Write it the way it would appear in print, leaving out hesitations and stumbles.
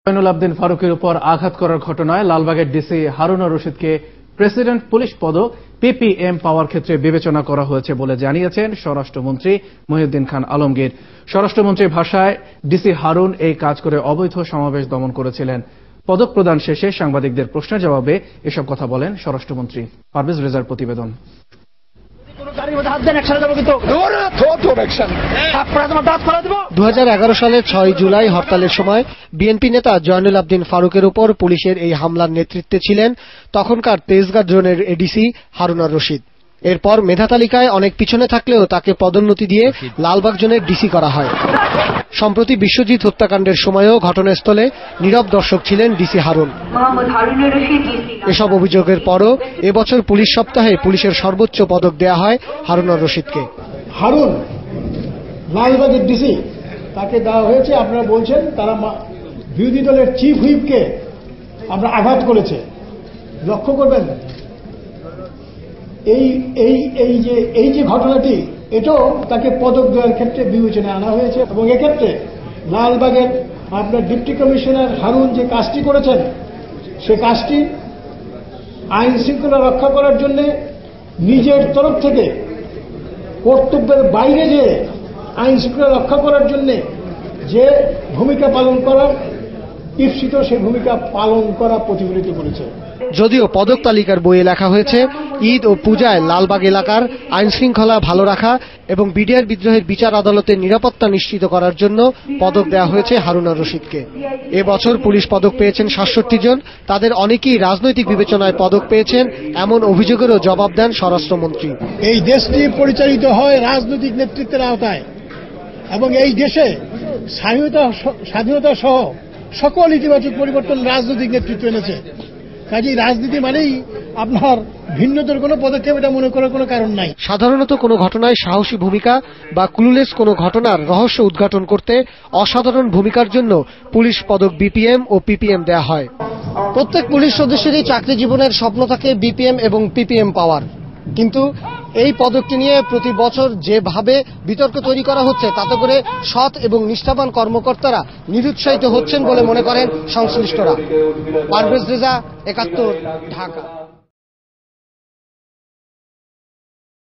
জয়নুল আবদিন ফারুকের উপর আঘাত করার ঘটনায় লালবাগের ডিসি হারুনুর রশিদকে প্রেসিডেন্ট পুলিশ পদ পিপিএম পাওয়ার ক্ষেত্রে বিবেচনা করা হয়েছে বলে জানিয়েছেন স্বরাষ্ট্রমন্ত্রী মহিউদ্দিন খান আলমগীর। স্বরাষ্ট্রমন্ত্রীর ভাষায় ডিসি হারুন এই কাজ করে অবৈধ সমাবেশ দমন করেছিলেন। পদক প্রদান শেষে সাংবাদিকদের প্রশ্নের জবাবে এসব কথা বলেন স্বরাষ্ট্রমন্ত্রী। পারভেজ রেজার প্রতিবেদন। 2011 সালের 6 জুলাই হরতালের সময় বিএনপি নেতা জয়নুল আবদিন ফারুকের উপর পুলিশের এই হামলার নেতৃত্বে ছিলেন তখনকার তেজগাঁ জোনের এডিসি হারুনুর রশিদ। এরপর মেধা তালিকায় অনেক পিছনে থাকলেও তাকে পদোন্নতি দিয়ে লালবাগ জোনের ডিসি করা হয়। সম্প্রতি বিশ্বজিৎ হত্যাকাণ্ডের সময়ও ঘটনাস্থলে নীরব দর্শক ছিলেন ডিসি হারুন। এসব অভিযোগের পরও এবছর পুলিশ সপ্তাহে পুলিশের সর্বোচ্চ পদক দেয়া হয় হারুনুর রশিদকে। হারুন লালবাগের ডিসি, তাকে দেওয়া হয়েছে। আপনারা বলছেন তারা বিরোধী দলের চিফ হুইপকে আমরা আঘাত করেছে। লক্ষ্য করবেন এই যে ঘটনাটি, এটাও তাকে পদক দেওয়ার ক্ষেত্রে বিবেচনায় আনা হয়েছে এবং এক্ষেত্রে লালবাগের আপনার ডিপ্টি কমিশনার হারুন যে কাজটি করেছেন, সে কাজটি আইন শৃঙ্খলা রক্ষা করার জন্য নিজের তরফ থেকে কর্তব্যের বাইরে যে আইন শৃঙ্খলা রক্ষা করার জন্য যে ভূমিকা পালন করার ঈপ্সিত, সে ভূমিকা পালন করা প্রতিফলিত করেছে। যদিও পদক তালিকার বইয়ে লেখা হয়েছে ঈদ ও পূজায় লালবাগ এলাকার আইন শৃঙ্খলা ভালো রাখা এবং বিডিআর বিদ্রোহের বিচার আদালতের নিরাপত্তা নিশ্চিত করার জন্য পদক দেওয়া হয়েছে হারুনুর রশিদকে। এবছর পুলিশ পদক পেয়েছেন ৬৭ জন। তাদের অনেকেই রাজনৈতিক বিবেচনায় পদক পেয়েছেন, এমন অভিযোগেরও জবাব দেন স্বরাষ্ট্রমন্ত্রী। এই দেশটি পরিচালিত হয় রাজনৈতিক নেতৃত্বের আওতায় এবং এই দেশে স্বাধীনতা সহ সকল ইতিবাচক পরিবর্তন রাজনৈতিক নেতৃত্ব এনেছে। কাজেই রাজনীতি মানেই আপনার ভিন্নতর কোনো পদক্ষেপ, এটা মনে করার কোনো কারণ নাই। সাধারণত কোনো ঘটনায় সাহসী ভূমিকা বা ক্লুলেস কোনো ঘটনার রহস্য উদ্ঘাটন করতে অসাধারণ ভূমিকার জন্য পুলিশ পদক বিপিএম ও পিপিএম দেয়া হয়। প্রত্যেক পুলিশ সদস্যেরই চাকরি জীবনের স্বপ্ন থাকে বিপিএম এবং পিপিএম পাওয়ার, কিন্তু এই পদকটি নিয়ে প্রতি বছর যেভাবে বিতর্ক তৈরি করা হচ্ছে, তাতে করে সৎ এবং নিষ্ঠাবান কর্মকর্তারা নিরুৎসাহিত হচ্ছেন বলে মনে করেন সংশ্লিষ্টরা। পারভেজ রেজা, ৭১, ঢাকা।